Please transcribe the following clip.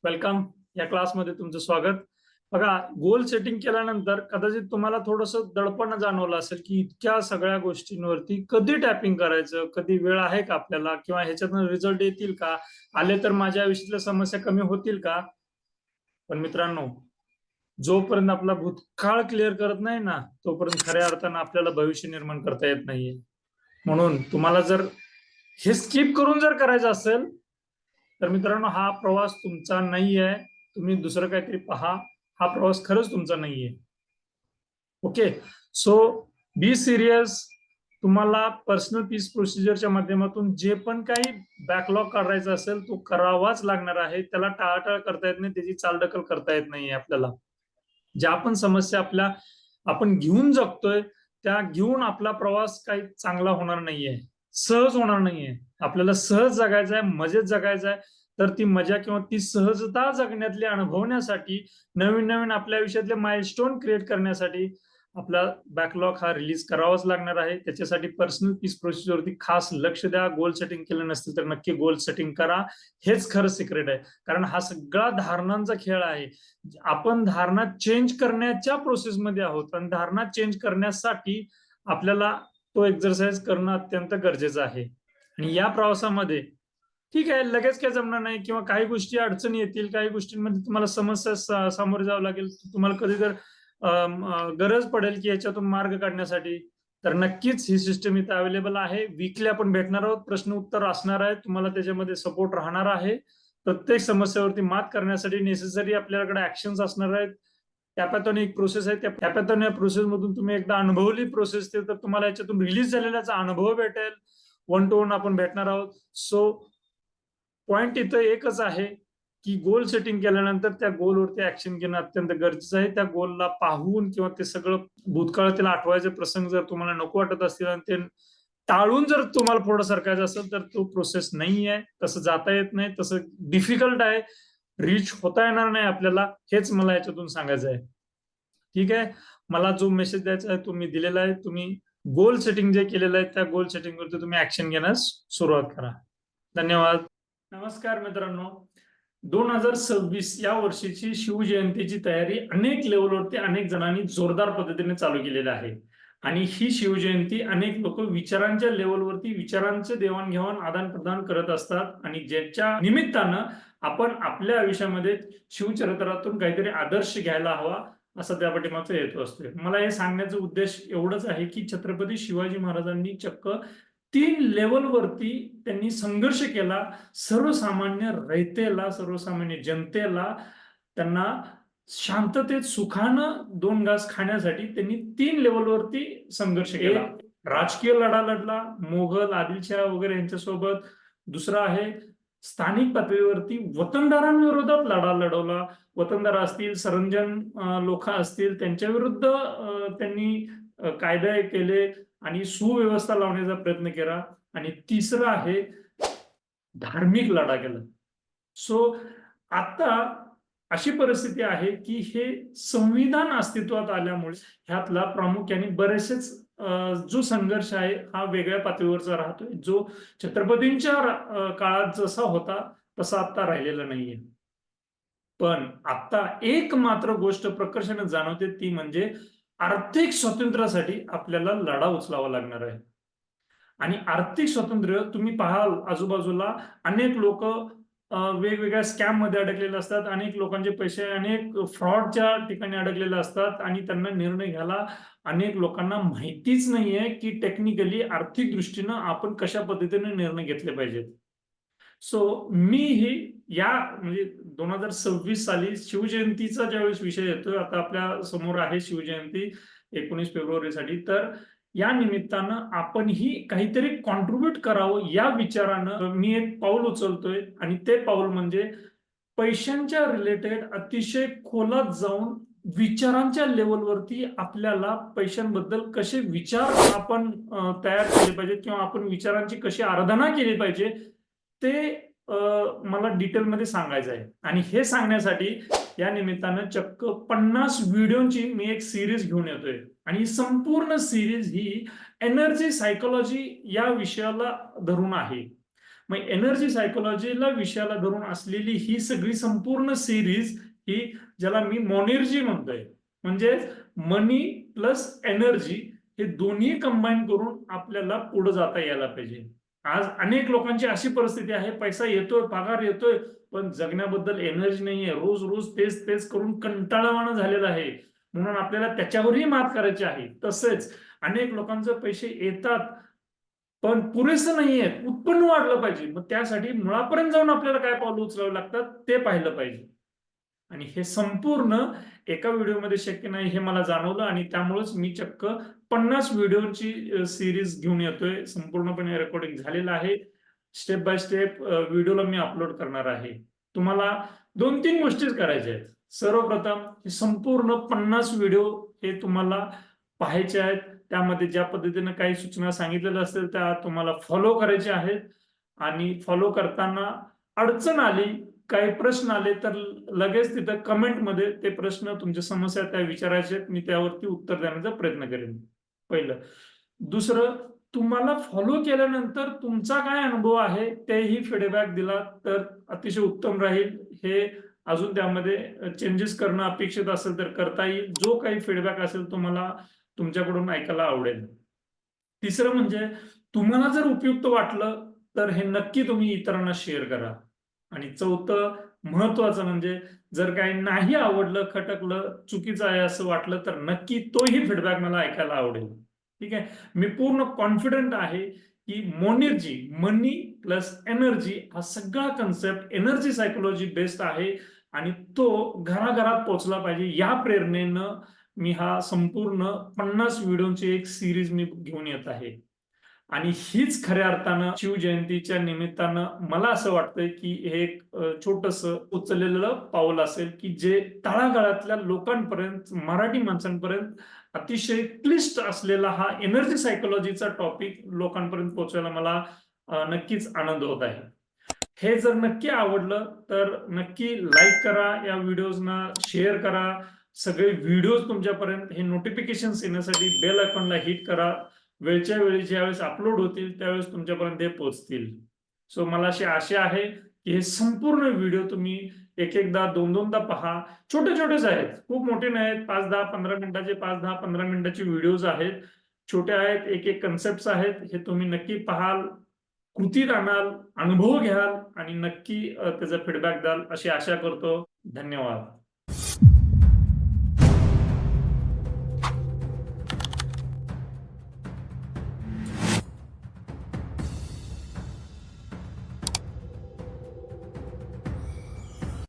Welcome. या क्लासमध्ये तुमचं स्वागत. बघा, गोल सेटिंग केल्यानंतर कदाचित तुम्हाला थोडंसं दडपण जाणवलं असेल की इतक्या सगळ्या गोष्टींवरती कधी टॅपिंग करायचं, कधी वेळ आहे का आपल्याला, किंवा ह्याच्यातून रिझल्ट येतील का, आले तर माझ्या आयुष्यातल्या समस्या कमी होतील का. पण मित्रांनो, जोपर्यंत आपला भूतकाळ क्लिअर करत नाही ना, तोपर्यंत खऱ्या अर्थानं आपल्याला भविष्य निर्माण करता येत नाहीये. म्हणून तुम्हाला जर हे स्किप करून जर करायचं असेल तर मित्रांनो, हा प्रवास तुमचा नाहीये. तुम्ही दुसरं काहीतरी पहा. हा प्रवास खरंच तुमचा नाहीये. Okay, so be serious. तुम्हाला पर्सनल पीस प्रोसिजरच्या माध्यमातून जे पण काही बॅकलॉग काढायचा असेल तो करावाच लागणार आहे. त्याला टाळाटाळ करता येत नाही, त्याची चालढकल करता येत नाहीये आपल्याला. ज्या पण समस्या आपण घेऊन जगतोय त्या घेऊन आपला प्रवास काही चांगला होणार नाहीये, सहज होणार नाहीये. आपल्याला सहज जगायचं आहे, मजेत जगायचं आहे. तर ती मजा किंवा ती सहजता जगण्यातली अनुभवण्यासाठी, नवीन नवीन आपल्या आयुष्यातले माइलस्टोन क्रिएट करण्यासाठी आपला बॅकलॉग हा रिलीज करावाच लागणार आहे. त्याच्यासाठी पर्सनल पीस प्रोसिजरवरती खास लक्ष द्या. गोल सेटिंग केलं नसतील तर नक्की गोल सेटिंग करा. हेच खरं सिक्रेट आहे, कारण हा सगळा धारणांचा खेळ आहे. आपण धारणा चेंज करण्याच्या प्रोसेसमध्ये आहोत आणि धारणा चेंज करण्यासाठी आपल्याला तो एक्सरसाइज करणं अत्यंत गरजेचं आहे. आणि या प्रवासामध्ये ठीक आहे, लगेच काय जमणार नाही, किंवा काही गोष्टी अडचणी येतील, काही गोष्टींमध्ये तुम्हाला समस्या सामोरे जावं लागेल. तुम्हाला कधी जर गरज पडेल की याच्यातून मार्ग काढण्यासाठी, तर नक्कीच ही सिस्टम इथं अवेलेबल आहे. वीकली आपण भेटणार आहोत, प्रश्न उत्तर असणार आहे, तुम्हाला त्याच्यामध्ये सपोर्ट राहणार आहे. प्रत्येक समस्येवरती मात करण्यासाठी नेसेसरी आपल्याकडे ऍक्शन्स असणार आहेत. टॅपॅथॉन एक प्रोसेस आहे. त्या टॅपॅथॉन या प्रोसेस मधून तुम्ही एकदा अनुभवली प्रोसेस, तर तुम्हाला याच्यातून रिलीज झालेल्याचा अनुभव भेटेल. वन टू वन आपण भेटणार आहोत. सो पॉइंट इथं एकच आहे की गोल सेटिंग केल्यानंतर त्या गोलवरती ऍक्शन घेणं अत्यंत गरजेचं आहे. त्या गोलला पाहून किंवा ते सगळं भूतकाळातील आठवायचे प्रसंग जर तुम्हाला नको वाटत असतील आणि ते टाळून जर तुम्हाला पुढे सरकायचं असेल तर तो प्रोसेस नाही आहे. तसं जाता येत नाही, तसं डिफिकल्ट आहे, रीच होता येणार नाही आपल्याला. हेच मला याच्यातून सांगायचं आहे. ठीक आहे, मला जो मेसेज द्यायचा आहे तो मी दिलेला आहे. तुम्ही गोल सेटिंग जे केलेलं आहे त्या गोल सेटिंग वरती तुम्ही ऍक्शन घेण्यास सुरुवात करा. धन्यवाद. नमस्कार मित्रांनो, 2026 या वर्षीची शिवजयंतीची तयारी अनेक लेवलवरती अनेक जणांनी जोरदार पद्धतीने चालू केलेली आहे. आणि ही शिवजयंती अनेक लोक विचारांच्या लेवलवरती विचारांचे देवाणघेवाण आदान प्रदान करत असतात, आणि ज्याच्या निमित्तानं आपण आपल्या आयुष्यामध्ये शिवचरित्रातून काहीतरी आदर्श घ्यायला हवा, असा त्या पाठीमागचा हेतू असतो. मला हे सांगण्याचा उद्देश एवढंच आहे की छत्रपती शिवाजी महाराजांनी चक्क 3 लेवलवरती त्यांनी संघर्ष केला. सर्वसामान्य रयतेला, सर्वसामान्य जनतेला, त्यांना शांततेत सुखानं 2 घास खाण्यासाठी त्यांनी 3 लेवलवरती संघर्ष केला. राजकीय लढा लढला मोगल, आदिलशाह वगैरे यांच्यासोबत. दुसरा आहे स्थानिक पातळीवरती वतनदारांविरोधात लढा लढवला. वतनदार असतील, सरंजन लोक असतील, त्यांच्या विरुद्ध त्यांनी कायदे केले आणि सुव्यवस्था लावण्याचा प्रयत्न केला. आणि तिसरं आहे धार्मिक लढा केला. सो आता अशी परिस्थिती आहे की हे संविधान अस्तित्वात आल्यामुळे ह्यातला प्रामुख्याने बरेचसेच जो संघर्ष आहे हा वेगळ्या पातळीवरचा राहतोय, जो छत्रपतींच्या काळात जसा होता तसा आता राहिलेला नाहीये. पण आता एक मात्र गोष्ट प्रकर्षाने जाणवते, ती म्हणजे आर्थिक स्वातंत्र्यासाठी आपल्याला लढा उचलावा लागणार आहे. आणि आर्थिक स्वातंत्र्य तुम्ही पाहाल आजूबाजूला अनेक लोक वेगवेगळ्या स्कॅम मध्ये अडकलेले असतात, अनेक लोकांचे पैसे अनेक फ्रॉडच्या ठिकाणी अडकलेले असतात, आणि त्यांना निर्णय घ्यायला अनेक लोकांना माहितीच नाहीये की टेक्निकली आर्थिक दृष्टीनं आपण कशा पद्धतीने निर्णय घेतले पाहिजेत. सो मी ही या म्हणजे 2026 साली शिवजयंतीचा ज्यावेळेस विषय येतोय, आता आपल्या समोर आहे शिवजयंती 19 फेब्रुवारीसाठी, तर या निमित्तानं आपण ही काहीतरी कॉन्ट्रीब्युट करावं या विचारानं मी एक पाऊल उचलतोय. आणि ते पाऊल म्हणजे पैशांच्या रिलेटेड अतिशय खोलात जाऊन विचारांच्या लेवलवरती आपल्याला पैशांबद्दल कसे विचार आपण तयार केले पाहिजेत, किंवा आपण विचारांची कशी आराधना केली पाहिजे, ते मला डिटेलमध्ये सांगायचं आहे. आणि हे सांगण्यासाठी या निमित्तानं चक्क 50 व्हिडिओची मी एक सिरीज घेऊन येतोय. आणि संपूर्ण सिरीज ही एनर्जी सायकोलॉजी या विषयाला धरून आहे. मग एनर्जी सायकोलॉजीला विषयाला धरून असलेली ही सगळी संपूर्ण सिरीज ही ज्याला मी मोनिर्जी म्हणतोय, म्हणजे मनी प्लस एनर्जी हे दोन्ही कंबाईन करून आपल्याला पुढे जाता यायला पाहिजे. आज अनेक लोकांची अशी परिस्थिती आहे, पैसा येतोय, पगार येतोय, पण जगण्याबद्दल एनर्जी नाहीये. रोज रोज तेच तेच करून कंटाळवाणं झालेलं आहे. म्हणून आपल्याला त्याच्यावरही मात करायची आहे. तसेच अनेक लोकांचे पैसे येतात पण पुरेसं नाहीये, उत्पन्न वाढलं पाहिजे. मग त्यासाठी मुळापर्यंत जाऊन आपल्याला काय पावलं उचलावी लागतात ते पाहिलं पाहिजे. आणि हे संपूर्ण एका व्हिडिओमध्ये शक्य नाही हे मला जाणवलं, आणि त्यामुळेच मी चक्क 50 व्हिडिओची सिरीज घेऊन येतोय. संपूर्णपणे रेकॉर्डिंग झालेलं आहे. स्टेप बाय स्टेप व्हिडिओला मी अपलोड करणार आहे. तुम्हाला 2-3 गोष्टीच करायच्या आहेत. सर्वप्रथम हे संपूर्ण 50 व्हिडिओ हे तुम्हाला पाहायचे आहेत. त्यामध्ये ज्या पद्धतीने काही सूचना सांगितलेल्या असतील त्या तुम्हाला फॉलो करायच्या आहेत. आणि फॉलो करताना अडचण आली, काही प्रश्न आले तर लगेच तिथं कमेंटमध्ये ते प्रश्न, तुमच्या समस्या त्या विचारायच्या आहेत. मी त्यावरती उत्तर देण्याचा प्रयत्न करेन. पहिलं. दुसरं, तुम्हाला फॉलो केल्यानंतर तुमचा काय अनुभव आहे तेही फीडबॅक दिला तर अतिशय उत्तम राहील. हे अजून त्यामध्ये चेंजेस करणं अपेक्षित असेल तर करता येईल. जो काही फीडबॅक असेल तो मला तुमच्याकडून ऐकायला आवडेल. तिसरं म्हणजे, तुम्हाला जर उपयुक्त वाटलं तर हे नक्की तुम्ही इतरांना शेअर करा. आणि चौथं महत्वाचं म्हणजे, जर काही नाही आवडलं, खटकलं, चुकीचं आहे असं वाटलं तर नक्की तोही फीडबॅक मला ऐकायला आवडेल. ठीक आहे. मी पूर्ण कॉन्फिडंट आहे की मोनिर्जी, मनी प्लस एनर्जी हा सगळा कन्सेप्ट एनर्जी सायकोलॉजी बेस्ड आहे आणि तो घराघरात पोहोचला पाहिजे. या प्रेरणेनं मी हा संपूर्ण 50 व्हिडिओची एक सिरीज मी घेऊन येत आहे. आणि हीच खऱ्या अर्थानं शिवजयंतीच्या निमित्तानं मला असं वाटतंय की हे एक छोटंसं उचललेलं पाऊल असेल की जे तळागाळातल्या लोकांपर्यंत, मराठी माणसांपर्यंत अतिशय क्लिष्ट असलेला हा एनर्जी सायकोलॉजीचा टॉपिक लोकांपर्यंत पोहोचवायला मला नक्कीच आनंद होत आहे. हे जर नक्की आवडलं तर नक्की लाईक करा, या व्हिडिओजना शेअर करा. सगळे व्हिडिओज तुमच्यापर्यंत हे नोटिफिकेशन्स येण्यासाठी बेल आयकॉनला हिट करा. वेळच्या वेळी ज्यावेळेस अपलोड होतील त्यावेळेस तुमच्यापर्यंत हे पोहोचतील. सो मला अशी आशा आहे की हे संपूर्ण व्हिडिओ तुम्ही एक एकदा, दोन दोनदा पहा. छोटे छोटेच आहेत, खूप मोठे नाही आहेत. 5-10-15 मिनिटाचे, 5-10-15 मिनिटाचे व्हिडिओज आहेत. छोटे आहेत, एक एक कन्सेप्ट आहेत. हे तुम्ही नक्की पाहाल, कृतीत आणाल, अनुभव घ्याल आणि नक्की त्याचा फीडबॅक द्याल अशी आशा करतो. धन्यवाद.